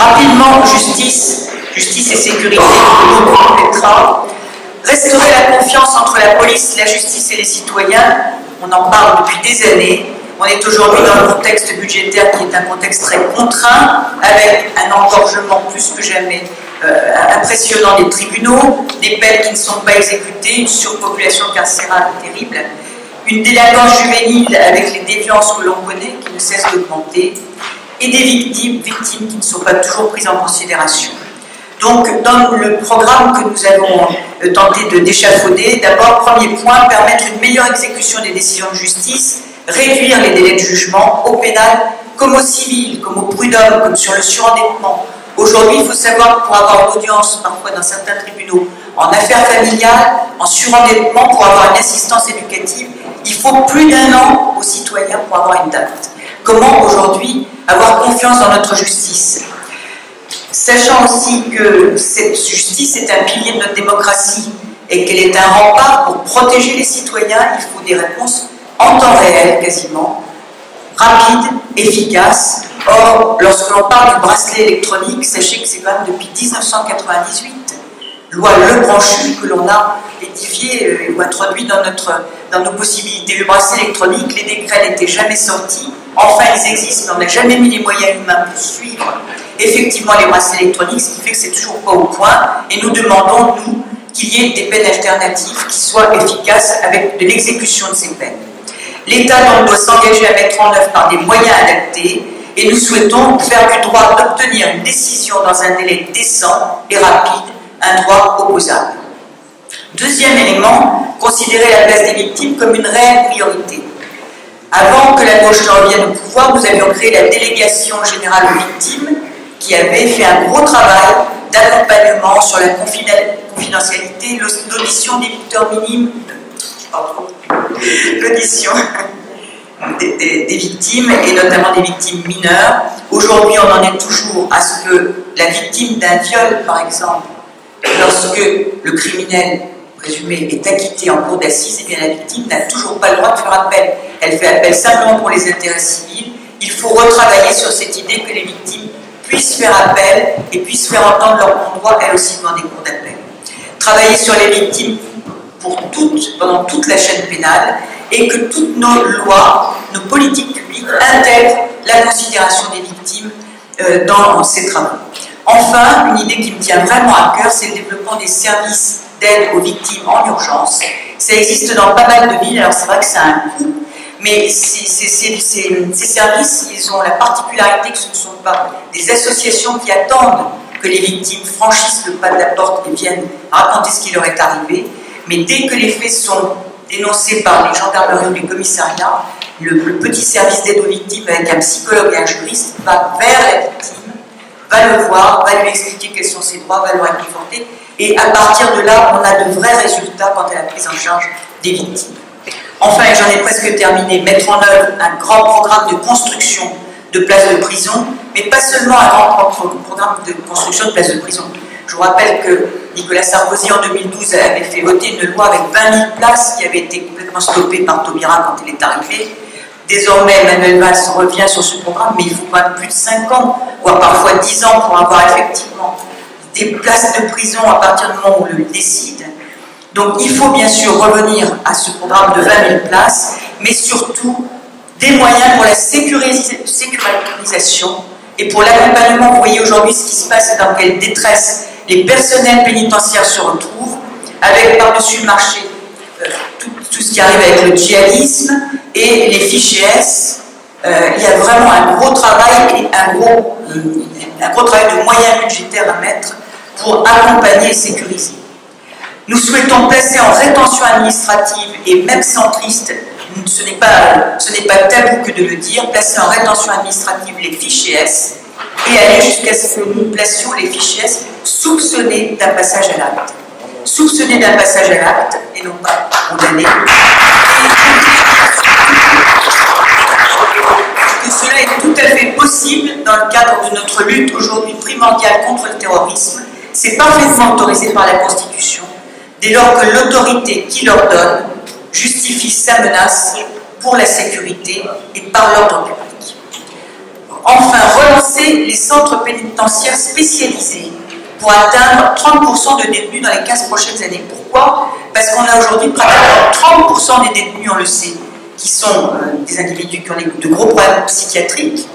Rapidement, justice et sécurité, on complètera. Restaurer la confiance entre la police, la justice et les citoyens, on en parle depuis des années. On est aujourd'hui dans un contexte budgétaire qui est un contexte très contraint, avec un engorgement plus que jamais impressionnant des tribunaux, des peines qui ne sont pas exécutées, une surpopulation carcérale terrible, une délinquance juvénile avec les déviances que l'on connaît, qui ne cessent d'augmenter, et des victimes qui ne sont pas toujours prises en considération. Donc, dans le programme que nous avons tenté d'échafauder, d'abord, premier point, permettre une meilleure exécution des décisions de justice, réduire les délais de jugement au pénal comme au civil, comme au prud'homme, comme sur le surendettement. Aujourd'hui, il faut savoir que pour avoir une audience, parfois dans certains tribunaux, en affaires familiales, en surendettement, pour avoir une assistance éducative, il faut plus d'1 an aux citoyens pour avoir une date. Comment aujourd'hui avoir confiance dans notre justice? Sachant aussi que cette justice est un pilier de notre démocratie et qu'elle est un rempart pour protéger les citoyens, il faut des réponses en temps réel quasiment, rapides, efficaces. Or, lorsque l'on parle du bracelet électronique, sachez que c'est quand même depuis 1998, loi Lebranchu, que l'on a édifié ou introduit dans nos possibilités. Le bracelet électronique, les décrets n'étaient jamais sortis, enfin ils existent, mais on n'a jamais mis les moyens humains pour suivre effectivement les bracelets électroniques, ce qui fait que c'est toujours pas au point, et nous demandons, nous, qu'il y ait des peines alternatives qui soient efficaces avec de l'exécution de ces peines. L'État donc doit s'engager à mettre en œuvre par des moyens adaptés, et nous souhaitons faire du droit d'obtenir une décision dans un délai décent et rapide, un droit opposable. Deuxième élément, considérer la place des victimes comme une réelle priorité. Avant que la gauche ne revienne au pouvoir, nous avions créé la délégation générale aux victimes, qui avait fait un gros travail d'accompagnement sur la confidentialité, l'audition des victimes minimes, l'audition des victimes et notamment des victimes mineures. Aujourd'hui, on en est toujours à ce que la victime d'un viol, par exemple, lorsque le criminel présumé est acquitté en cour d'assises, eh bien la victime n'a toujours pas le droit de faire appel. Elle fait appel simplement pour les intérêts civils. Il faut retravailler sur cette idée que les victimes puissent faire appel et puissent faire entendre leurs bons droits, elles aussi, dans des cours d'appel. Travailler sur les victimes pendant toute la chaîne pénale et que toutes nos lois, nos politiques publiques intègrent la considération des victimes dans ces travaux. Enfin, une idée qui me tient vraiment à cœur, c'est le développement des services d'aide aux victimes en urgence. Ça existe dans pas mal de villes, alors c'est vrai que ça a un coût, mais ces services, ils ont la particularité que ce ne sont pas des associations qui attendent que les victimes franchissent le pas de la porte et viennent raconter ce qui leur est arrivé, mais dès que les faits sont dénoncés par les gendarmeries ou les commissariats, le petit service d'aide aux victimes avec un psychologue et un juriste va vers la victime, va le voir, va lui expliquer quels sont ses droits, va le réconforter, et à partir de là, on a de vrais résultats quant à la prise en charge des victimes. Enfin, et j'en ai presque terminé, mettre en œuvre un grand programme de construction de places de prison, mais pas seulement un grand programme de construction de places de prison. Je vous rappelle que Nicolas Sarkozy, en 2012, avait fait voter une loi avec 20 000 places qui avait été complètement stoppée par Taubira quand il est arrivé. Désormais, Manuel Valls revient sur ce programme, mais il faut pas plus de 5 ans, voire parfois 10 ans pour avoir effectivement des places de prison à partir du moment où on le décide. Donc il faut bien sûr revenir à ce programme de 20 000 places, mais surtout des moyens pour la sécurisation et pour l'accompagnement. Vous voyez aujourd'hui ce qui se passe et dans quelle détresse les personnels pénitentiaires se retrouvent, avec par-dessus le marché tout ce qui arrive avec le djihadisme et les fichiers S. Il y a vraiment un gros travail et un gros travail de moyens budgétaires à mettre pour accompagner et sécuriser. Nous souhaitons placer en rétention administrative et même centriste, ce n'est pas tabou que de le dire, placer en rétention administrative les fichiers S et aller jusqu'à ce que nous placions les fichiers S soupçonnés d'un passage à l'acte. Soupçonnés d'un passage à l'acte et non pas condamnés. Que cela est tout à fait possible dans le cadre de notre lutte aujourd'hui primordiale contre le terrorisme. C'est parfaitement autorisé par la Constitution, dès lors que l'autorité qui l'ordonne justifie sa menace pour la sécurité et par l'ordre public. Enfin, relancer les centres pénitentiaires spécialisés pour atteindre 30% de détenus dans les 15 prochaines années. Pourquoi? Parce qu'on a aujourd'hui pratiquement 30% des détenus, on le sait, qui sont des individus qui ont de gros problèmes psychiatriques,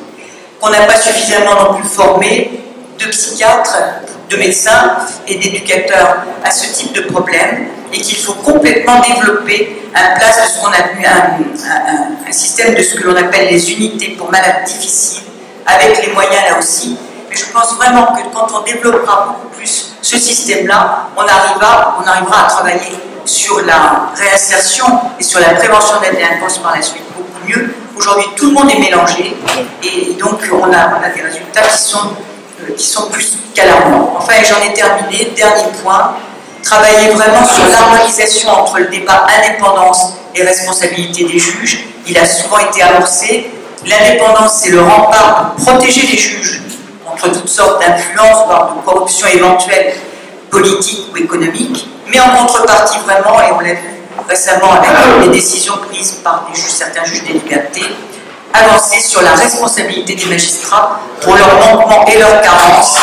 qu'on n'a pas suffisamment non plus formé de psychiatres, de médecins et d'éducateurs à ce type de problème, et qu'il faut complètement développer en place de ce qu'on a un système de ce que l'on appelle les unités pour malades difficiles, avec les moyens là aussi. Mais je pense vraiment que quand on développera beaucoup plus ce système-là, on arrivera à travailler sur la réinsertion et sur la prévention de la délinquance par la suite beaucoup mieux. Aujourd'hui, tout le monde est mélangé et donc on a des résultats qui sont plus qu'alarmants. Enfin, j'en ai terminé. Dernier point, travailler vraiment sur l'harmonisation entre le débat indépendance et responsabilité des juges. Il a souvent été amorcé. L'indépendance, c'est le rempart pour protéger les juges contre toutes sortes d'influences, voire de corruption éventuelle, politique ou économique, mais en contrepartie vraiment, et on l'a vu récemment avec les décisions prises par des juges, certains juges des libertés, avancer sur la responsabilité des magistrats pour leurs manquements et leurs carences.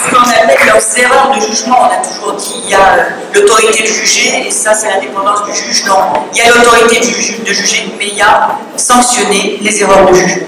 Ce qu'on appelle leurs erreurs de jugement, on a toujours dit il y a l'autorité de juger, et ça c'est l'indépendance du juge. Non, il y a l'autorité de juger, mais il y a sanctionner les erreurs de jugement.